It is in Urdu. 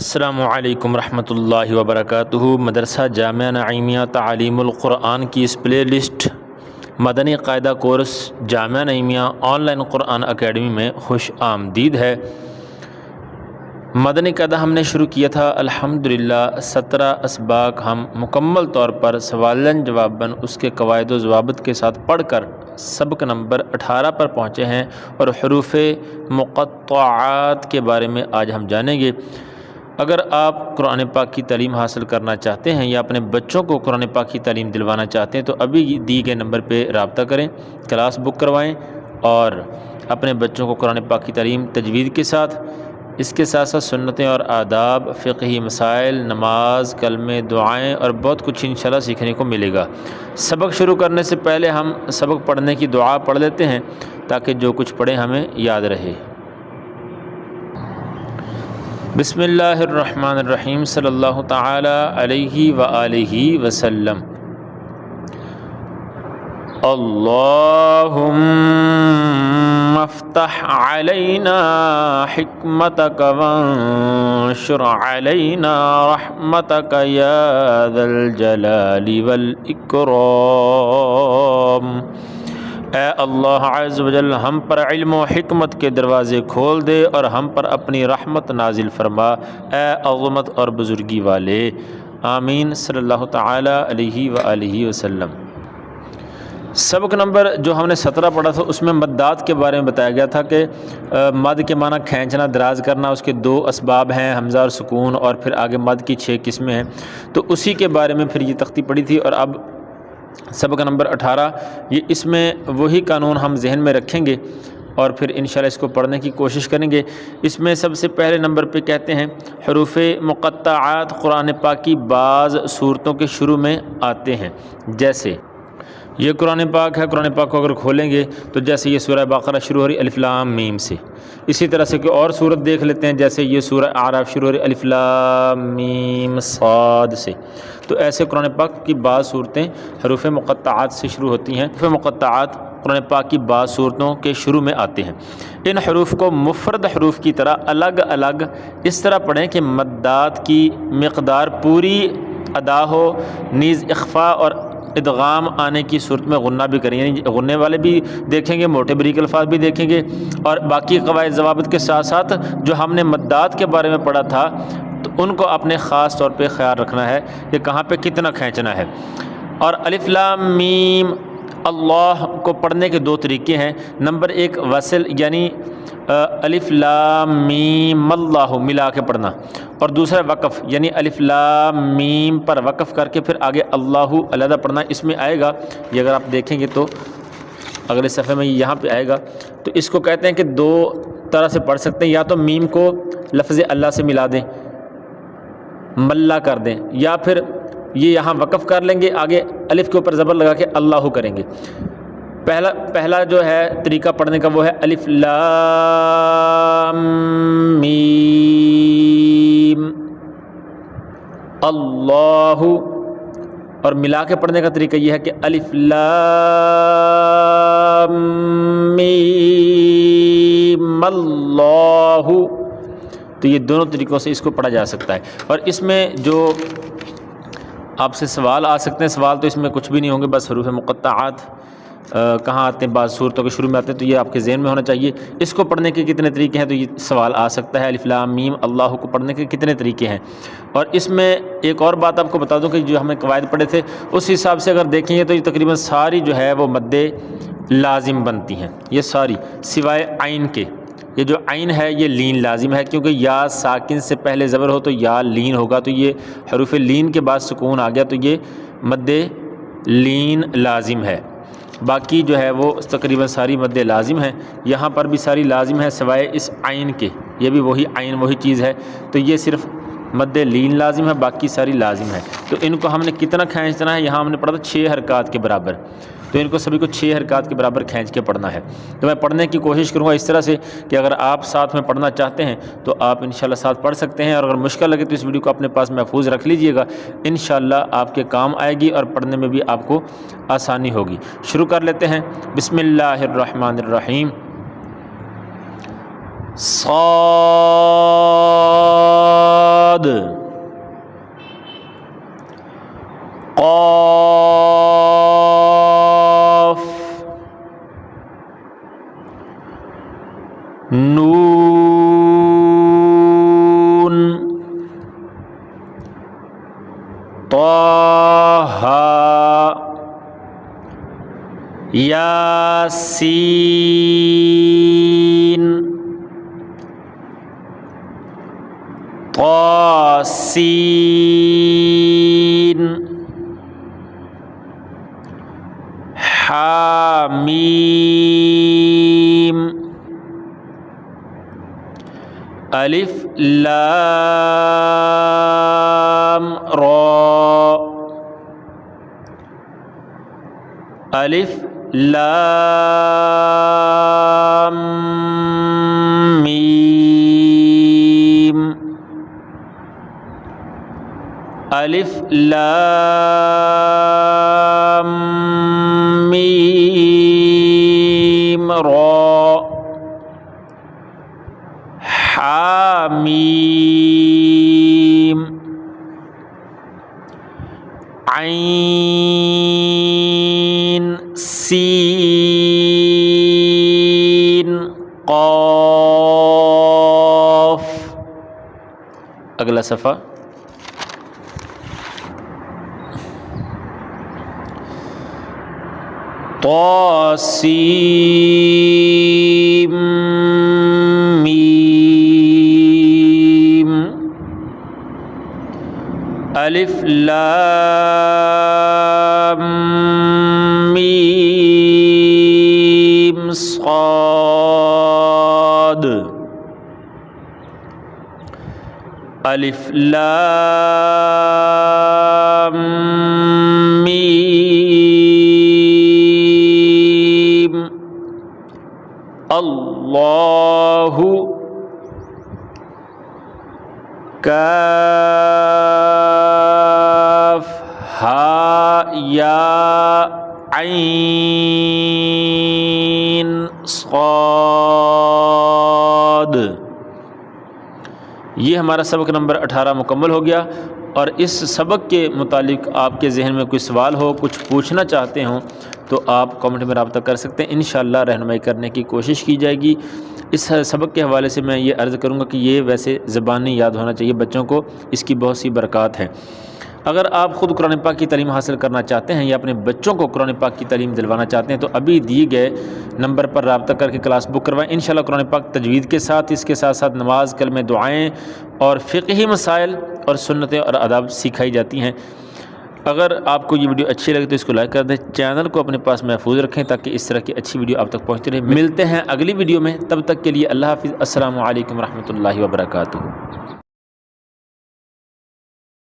السلام علیکم ورحمۃ اللہ وبرکاتہ۔ مدرسہ جامعہ نعیمیہ تعلیم القرآن کی اس پلے list Madani Qaida course Jamia Naeemia online Quran academy میں خوش آمدید ہے۔ مدنی قاعدہ ہم نے شروع کیا تھا الحمدللہ 17 اسباق ہم مکمل طور پر سوالن جواباً اس کے قواعد و ضوابط کے ساتھ پڑھ کر سبق نمبر 18 پر پہنچے ہیں، اور حروف مقطعات کے بارے میں آج ہم جانیں گے۔ اگر آپ قرآن پاک کی تعلیم حاصل کرنا چاہتے ہیں یا اپنے بچوں کو قرآن پاک کی تعلیم دلوانا چاہتے ہیں تو ابھی دی گئے نمبر پہ رابطہ کریں، کلاس بک کروائیں اور اپنے بچوں کو قرآن پاک کی تعلیم تجوید کے ساتھ، اس کے ساتھ ساتھ سنتیں اور آداب، فقہی مسائل، نماز، کلمے، دعائیں اور بہت کچھ انشاءاللہ سیکھنے کو ملے گا۔ سبق شروع کرنے سے پہلے ہم سبق پڑھنے کی دعا پڑھ لیتے ہیں تاکہ جو کچھ پڑھیں ہمیں یاد رہے۔ بسم اللہ الرحمن الرحیم، صلی اللہ تعالی علیہ وآلہ وسلم۔ اللہم افتح علینا حکمتک وانشر علینا رحمتک یا ذا الجلال والاکرام۔ اے اللہ عز و جل ہم پر علم و حکمت کے دروازے کھول دے اور ہم پر اپنی رحمت نازل فرما، اے عظمت اور بزرگی والے، آمین صلی اللہ تعالی علیہ وآلہ وسلم۔ سبق نمبر جو ہم نے 17 پڑھا تھا اس میں مدات کے بارے میں بتایا گیا تھا کہ مد کے معنی کھینچنا، دراز کرنا، اس کے 2 اسباب ہیں، حمزہ اور سکون، اور پھر آگے مد کی 6 قسمیں ہیں، تو اسی کے بارے میں پھر یہ تختی پڑھی تھی۔ اور اب سبق نمبر 18 یہ اس میں وہی قانون ہم ذہن میں رکھیں گے اور پھر انشاءاللہ اس کو پڑھنے کی کوشش کریں گے۔ اس میں سب سے پہلے نمبر پہ کہتے ہیں حروف مقطعات قرآن پاک کی بعض صورتوں کے شروع میں آتے ہیں، جیسے یہ قرآن پاک ہے، قرآن پاک کو اگر کھولیں گے تو جیسے یہ سورہ بقرہ شروع ہو رہی الف لام میم سے، اسی طرح سے کوئی اور صورت دیکھ لیتے ہیں جیسے یہ سورہ اعراف شروع ہو رہی الف لام میم صاد سے۔ تو ایسے قرآن پاک کی بعض صورتیں حروف مقطعات سے شروع ہوتی ہیں۔ حروف مقطعات قرآن پاک کی بعض صورتوں کے شروع میں آتے ہیں۔ ان حروف کو مفرد حروف کی طرح الگ الگ اس طرح پڑھیں کہ مدات کی مقدار پوری ادا ہو، نیز اخفاء اور ادغام آنے کی صورت میں غنہ بھی کریں، یعنی غننے والے بھی دیکھیں گے، موٹے بریک الفاظ بھی دیکھیں گے، اور باقی قواعد ضوابط کے ساتھ ساتھ جو ہم نے مدات کے بارے میں پڑھا تھا تو ان کو اپنے خاص طور پہ خیال رکھنا ہے کہ کہاں پہ کتنا کھینچنا ہے۔ اور الف لام میم اللہ کو پڑھنے کے 2 طریقے ہیں۔ نمبر 1 وصل، یعنی الف لام میم اللہ ملا کے پڑھنا، اور دوسرا وقف، یعنی الف لام میم پر وقف کر کے پھر آگے اللہ علیحدہ پڑھنا۔ اس میں آئے گا، یہ اگر آپ دیکھیں گے تو اگلے صفحے میں یہاں پہ آئے گا، تو اس کو کہتے ہیں کہ 2 طرح سے پڑھ سکتے ہیں، یا تو میم کو لفظ اللہ سے ملا دیں، ملا کر دیں، یا پھر یہ یہاں وقف کر لیں گے، آگے الف کے اوپر زبر لگا کے اللہ کریں گے۔ پہلا جو ہے طریقہ پڑھنے کا وہ ہے الف لام میم اللہ، اور ملا کے پڑھنے کا طریقہ یہ ہے کہ الف لام میم اللہ۔ تو یہ دونوں طریقوں سے اس کو پڑھا جا سکتا ہے، اور اس میں جو آپ سے سوال آ سکتے ہیں، سوال تو اس میں کچھ بھی نہیں ہوں گے، بس حروف مقطعات کہاں آتے ہیں، بعض صورتوں کے شروع میں آتے ہیں، تو یہ آپ کے ذہن میں ہونا چاہیے۔ اس کو پڑھنے کے کتنے طریقے ہیں تو یہ سوال آ سکتا ہے، الف لام میم اللہ کو پڑھنے کے کتنے طریقے ہیں۔ اور اس میں ایک اور بات آپ کو بتا دوں کہ جو ہم نے قواعد پڑھے تھے اس حساب سے اگر دیکھیں گے تو یہ تقریباً ساری جو ہے وہ مد لازم بنتی ہیں، یہ ساری سوائے عین کے۔ یہ جو عین ہے یہ لین لازم ہے، کیونکہ یا ساکن سے پہلے زبر ہو تو یا لین ہوگا، تو یہ حروف لین کے بعد سکون آ گیا تو یہ مد لین لازم ہے۔ باقی جو ہے وہ تقریباً ساری مد لازم ہیں، یہاں پر بھی ساری لازم ہے سوائے اس عین کے، یہ بھی وہی عین وہی چیز ہے، تو یہ صرف مد لین لازم ہے، باقی ساری لازم ہے۔ تو ان کو ہم نے کتنا کھینچنا ہے، یہاں ہم نے پڑھا تھا 6 حرکات کے برابر، تو ان کو سبھی کو 6 حرکات کے برابر کھینچ کے پڑھنا ہے۔ تو میں پڑھنے کی کوشش کروں گا اس طرح سے کہ اگر آپ ساتھ میں پڑھنا چاہتے ہیں تو آپ انشاءاللہ ساتھ پڑھ سکتے ہیں، اور اگر مشکل لگے تو اس ویڈیو کو اپنے پاس محفوظ رکھ لیجئے گا، انشاءاللہ آپ کے کام آئے گی اور پڑھنے میں بھی آپ کو آسانی ہوگی۔ شروع کر لیتے ہیں، بسم اللہ الرحمن الرحیم۔ صاد قاف نون طه یاسین طاسین حامیم الف لام را الف لام میم الف لام میم را حامیم عین سین قاف. اگلا صفحہ. طاسیم میم الف لام میم صاد الف لام میم اللہ کاف ہا یا عین صاد. یہ ہمارا سبق نمبر 18 مکمل ہو گیا. اور اس سبق کے متعلق آپ کے ذہن میں کوئی سوال ہو، کچھ پوچھنا چاہتے ہوں تو آپ کامنٹ میں رابطہ کر سکتے ہیں. انشاءاللہ رہنمائی کرنے کی کوشش کی جائے گی. اس سبق کے حوالے سے میں یہ عرض کروں گا کہ یہ ویسے زبانی یاد ہونا چاہیے بچوں کو، اس کی بہت سی برکات ہیں. اگر آپ خود قرآن پاک کی تعلیم حاصل کرنا چاہتے ہیں یا اپنے بچوں کو قرآن پاک کی تعلیم دلوانا چاہتے ہیں تو ابھی دیے گئے نمبر پر رابطہ کر کے کلاس بک کروائیں. انشاءاللہ قرآن پاک تجوید کے ساتھ، اس کے ساتھ ساتھ نماز، کلمہ، دعائیں اور فقہی مسائل اور سنتیں اور آداب سکھائی جاتی ہیں. اگر آپ کو یہ ویڈیو اچھی لگے تو اس کو لائک کر دیں، چینل کو اپنے پاس محفوظ رکھیں تاکہ اس طرح کی اچھی ویڈیو آپ تک پہنچتی رہے. ملتے ہیں اگلی ویڈیو میں، تب تک کے لیے اللہ حافظ. السلام علیکم ورحمۃ اللہ وبرکاتہ.